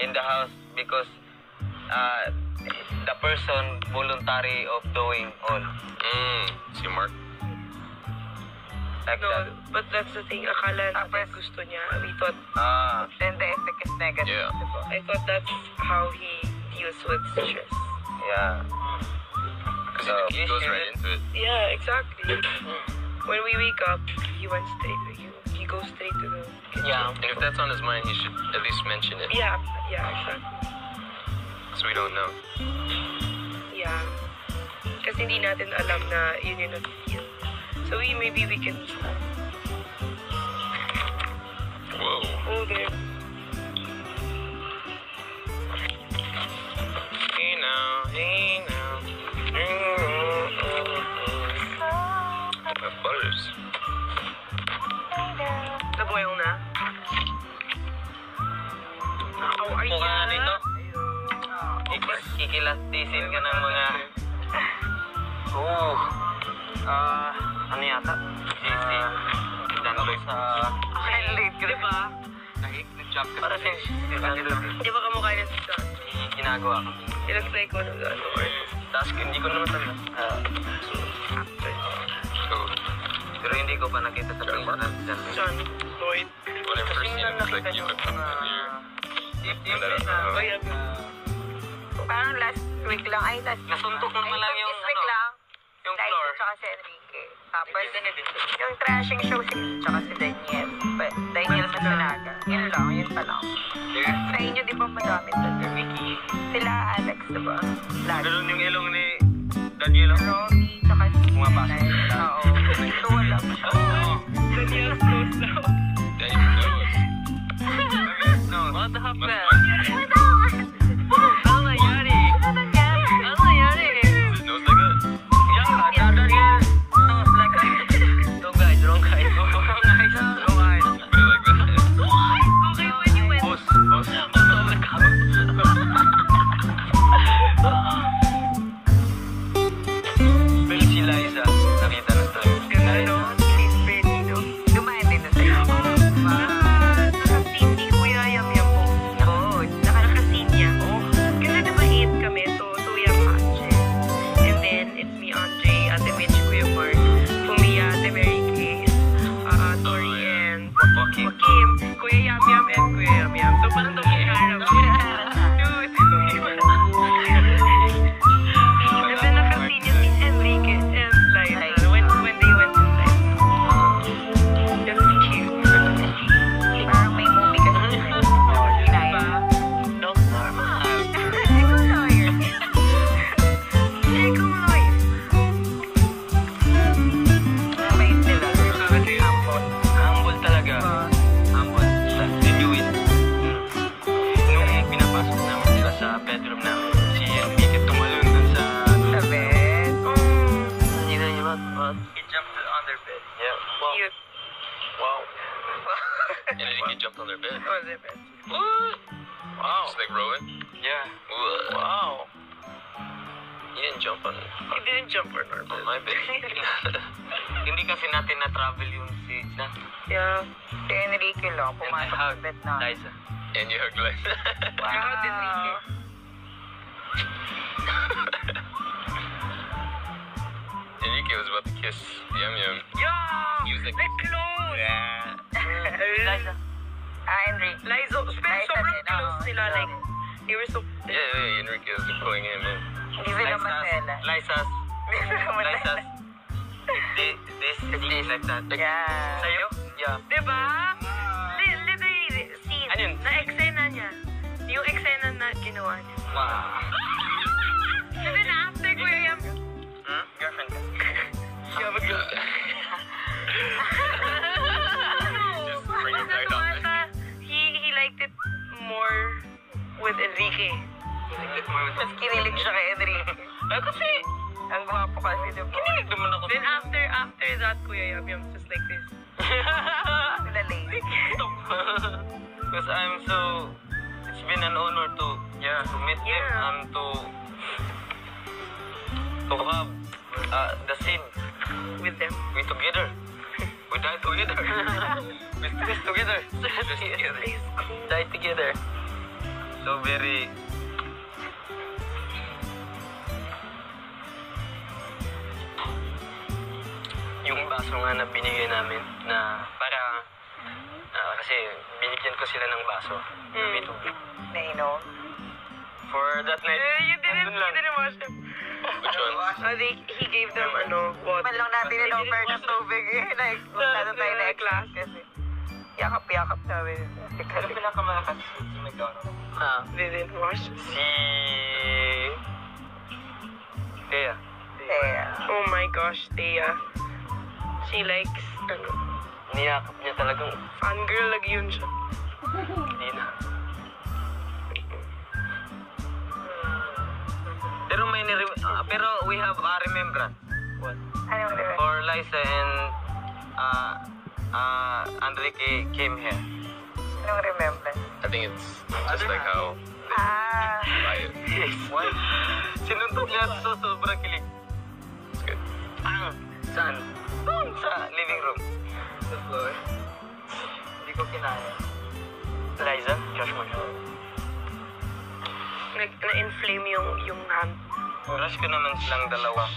in the house because the person voluntary of doing all. Si Mark. Like No, that. but that's the thing. Akala natin gusto niya. We thought, Then the effect is negative. Yeah. Diba? I thought that's how he deals with stress. Yeah. Because So, he goes right into it. Yeah, exactly. When we wake up, he went straight. He goes straight to the kitchen. Yeah. And if that's on his mind, he should at least mention it. Yeah, exactly. So we don't know. Yeah. Kasi hindi natin alam na yun yung nag-feel. So maybe we can... Whoa. Oh, there. Hey now, hey now. My butters. Naboil na? How are you? Mukha nito. Kikilastisin ka ng mga... ano yata? Dano sa... Late ka Diba? Nag-chop ka. Para since... Di ba kamukha na si John? Ginagawa ko. Tinag-try ko ng ano or Tapos hindi ko naman tanda. after. So, Pero hindi ko pa nakita sa picture ng John. John Lloyd. when I first seen him, it's like you look familiar. Oh, yeah. Parang last week lang. Ay, last week. Nasuntok naman lang yung This week lang. yung Liza floor. tsaka si Enrique. Tapos, yung trashing show si tsaka si Daniel. Daniel Matanaga. Yun lang, yun pa lang. Sa inyo, di ba madami doon? Vicky. Sila Alex, di ba? Lagi. Ganun yung ilong ni Daniel. Romy, tsaka si Pumapasok. Nel. Oo. So, wala pa siya. Daniel's close now. Then you knows. No. What the Must happened? want Ano nangyari? Ano nangyari? his nose like that. Yeah, Daniel. Nose like that. Wrong guys, wrong guys. Wrong guys. Wrong guys. Be like that. Okay, when you went... Boss. Oh my God. Pero si Liza, nakita na tayo. Ganda, no? She's pretty, no? Dumaan din na sa'yo. Naka-scene ni Kuya Yam Yam po. Oo. Naka-scene niya. Kasi diba 8 kami, so we have Ate. And then, it's me, Andre, Ate Mitch, Kuya Mark, Fumia, Ate Mary Kay, Tori, and Okay. Kim, Kuya Yam Yam, and Kuya Yam Yam. So, parang itong iharap. And then, naka-scene niya si Enrique and Liza when they went inside. Just cute. Parang may movie kasi. Diba? No, normal. Ikaw lawyer. Ikaw, Lloyd. Mabait sila. Humble talaga. Humble. They do it. Nung pinapasok namin sila sa bedroom namin, si Enrique tumalon dun sa... Sa bed. Hindi na yun, what? He jumped on their bed. Yeah. Wow. Cute. Wow. And then he jumped on their bed. Oh, the best. What? Wow. Just like Rowan. Yeah. Wow. Wow. He didn't jump on He didn't jump on our bed. my bed. Hindi kasi natin na-travel yung si... Yeah. Si Enrique lang. Pumasok sa bed na. Liza. And you hug like How did Enrique? Enrique was about to kiss Yum Yum. Yeah! He was like, They're close! Liza. Enrique. Liza, Liza sobrang din, close oo. sila. Like, they were so... yeah, Enrique was pulling him in. Hindi sila masela. Liza's. Hindi sila masela. Liza's. This like that. Yeah. Sa'yo? Yeah. Diba? Literally, scene. Ano yun? Na-eksena niya. Yung eksena na ginawa niya. Wow. And then after, Kuya Yam... Girlfriend ka? Yeah, mag-girlfriend. Just bring it right up. He liked it more with Enrique. Mas kinilig siya kay Enrique. Kasi, Ang gwapo kasi, diba? kinilig naman ako. Then after that, Kuya Yam Yam just like this. Sila lady. Stop. Because I'm so... It's been an honor to meet them Yeah. and to have the scene. With them. We together. We die together. We stress together. Die together. So very... Yung baso nga na binigay namin na para... kasi binigyan ko sila ng baso. May tubig. Nainom. For that night, You didn't wash them. Which one? He gave them, water. Man lang natin in-offer ng tubig eh. Like, masyado tayo na class kasi. Yakap-yakap sabi. Ano pinakamalakas sa McDonald's? They didn't wash. Si... Thea. Yeah. Oh my gosh, Thea. She likes, Niyakap niya talagang fangirl lagi yun siya. hindi na. Pero we have a remembrance. What? Anong remember? For Liza and Enrique came here. Anong remember? I think it's just like how I... What? Sinuntok niya sa sobrang kilig. It's good. Saan? Doon sa living room. Sa floor. Hindi ko kinaya. Liza, Josh mo siya. Na-inflame yung hand. Rush ko naman silang dalawa.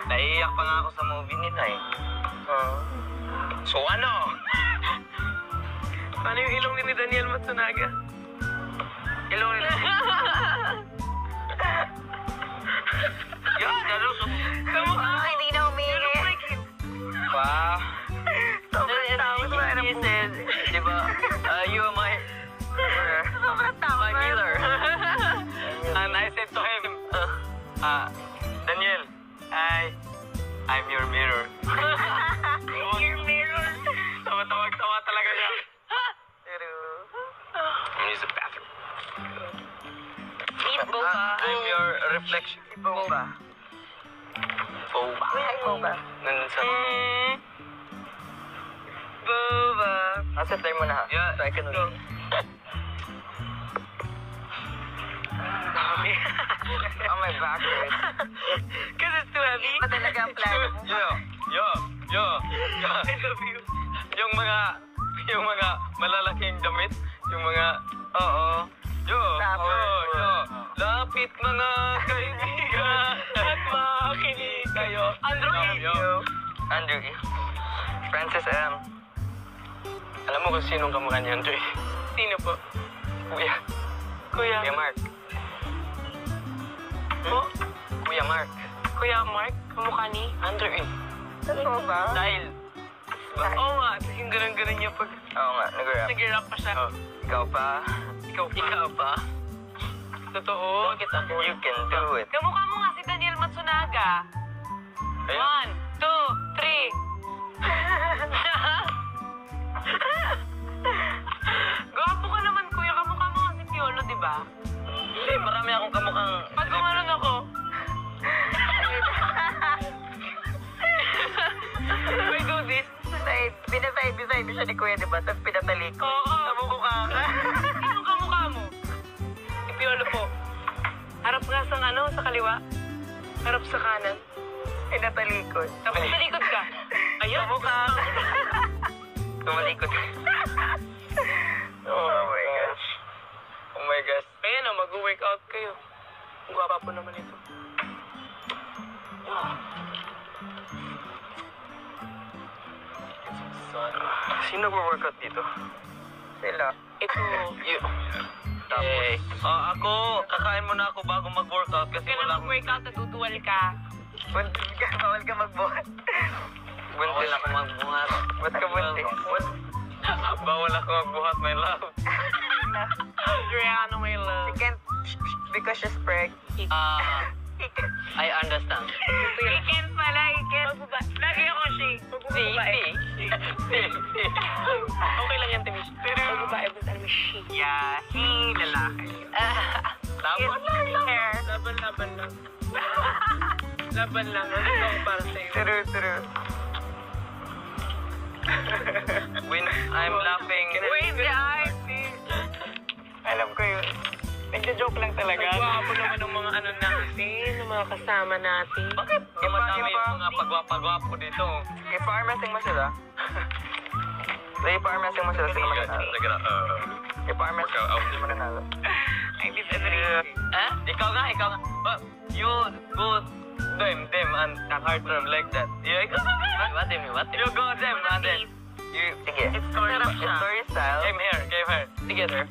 Naiiyak pa nga ako sa movie nila eh. So ano? Paano yung ilong ni Daniel Matsunaga? Ilong nila. Yan, ano? Kamukha ko. Hindi na umihi. Wow. Sobrang tawag mo. He said, diba, you are my... Sobrang tawag My mo. mirror. And I said to him, Daniel, I'm your mirror. Your mirror. Tawa talaga siya. I'm gonna use the bathroom. Eat boba. I'm your reflection. Boba. Boba. Uy, hi, Boba. Nandun sa... Boba. Set time mo na ha. Yeah, so I can Go. Oh, my back hurts. Because it's too heavy. Iba talaga ang plano mo. Yo. I love you. Yung mga malalaking damit, yung mga, yo. Lapit mga kaibigan at makinig kayo. Andrew E. Francis M. Alam mo kung sinong kamukha ni Andrew E? Sino po? Kuya Mark. Oh? Kuya Mark. Kuya Mark? Kamukha ni? Andrew E. Ano ba? Dahil. Oo nga. Yung ganun-ganun niya pag Oo nga, nag-rap. nag-rap pa siya. Ikaw pa. Ikaw pa. Totoo? Bakit ako? You can do it. Kamukha mo nga si Daniel Matsunaga. Ayun. 1, 2, 3. Gwapo ka naman, kuya. Kamukha mo nga si Piolo, di ba? Hindi, marami akong kamukhang... Pag gumanon ako. We do this. Binasay siya ni Kuya, diba? Tapos pinataliko. Oo. Namukha ka. Sino kamukha mo? Si Piolo po. Harap nga sa kaliwa. Harap sa kanan. Pinatalikod. Tapos sa likod ka. Ayan. Namukha ka. Tumalikod. Oh my gosh. Oh my gosh. Ayan o, mag-workout kayo. Ang gwapa po naman ito. Sino mag-workout dito? Sila. Ito. You. Tapos, ako, kakain muna ako bago mag-workout kasi Kaya wala na akong... mag-workout, natutuwal ka. Buntis ka. Bawal ka magbuhat. Buntis ako magbuhat. Ba't ka buntis? Bawal ako magbuhat, my love. Adriano, my love. You can't because she's pregnant. I understand. He can't pala, he can't. Lagi ako siya. Magbabae. Okay lang yan, Timis. Magbabae, basta mo siya. Yeah, he lalaki. Laban lang. Hair. Laban lang. Laban lang. Ano ba ako para sa'yo? True. When I'm laughing... Wait, the arte. Alam ko yun. Nagja-joke lang talaga. Nagwapo naman ng mga ano natin, ng mga kasama natin. Bakit? Dumadami yung mga pagwapa-gwapo dito. I-pharmacing mo sila. I-power messing mo sila, sino mananalo. I-power messing Workout out. sino mananalo. I disagree. Eh? Ikaw nga. Oh, you go them and heartthrob like that. You go. What? You go them and then you. Sige. It's story style. Came here. Together.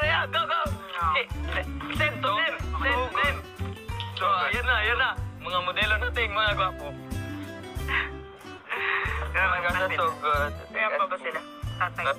Yeah, go. Hey, send to them. So, yun na. Mga modelo nating mga gwapo. Oh my gosh, that's so good. Kaya pa ba sila? Tatay.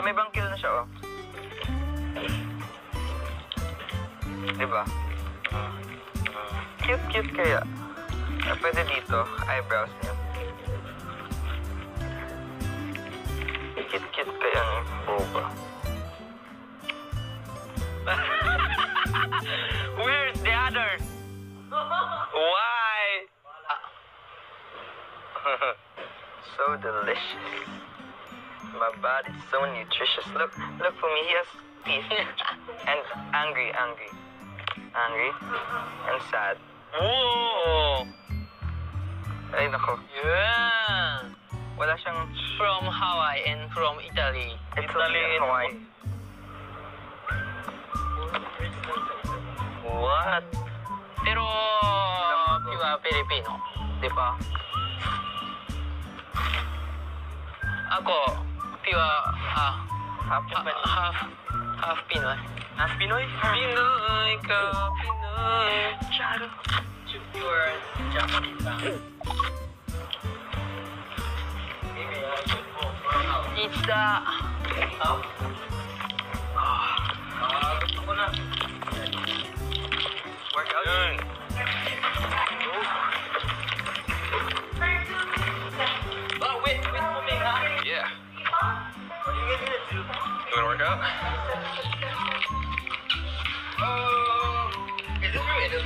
May bangkil na siya, oh. Diba? Cute kaya. Pwede dito, eyebrows niya. Cute kaya ng boba. Where's the other? Why? So delicious. My body's so nutritious. Look for me. He has teeth. And angry. Angry and sad. Whoa! Ay, nako. Yeah! Wala siyang... From Hawaii and from Italy. Italy and Hawaii. What? Pero, piwa Pilipino, di ba? Ako, piwa, Half Japanese. half Pinoy. Half Pinoy? Pinoy ka, Pinoy. Charo. Pure Japanese lang. It's the... Gusto ko na. Workout. Yun. Oh, wait for me, huh? Yeah. What are you guys gonna do? You wanna work out? Is this where it is?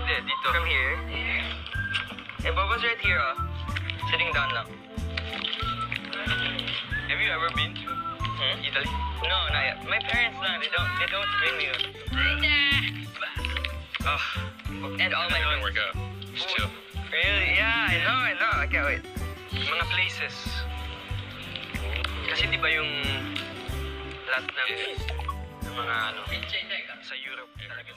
Dito. From here? Hey, Bobo's right here, oh. Sitting down now. Have you ever been to Italy? No, not yet. My parents lang, they don't bring me. And all my Don't work out. Just chill. Really? Yeah, I know. I can't wait. mga places. Kasi di ba yung lahat ng mga ano sa Europe talaga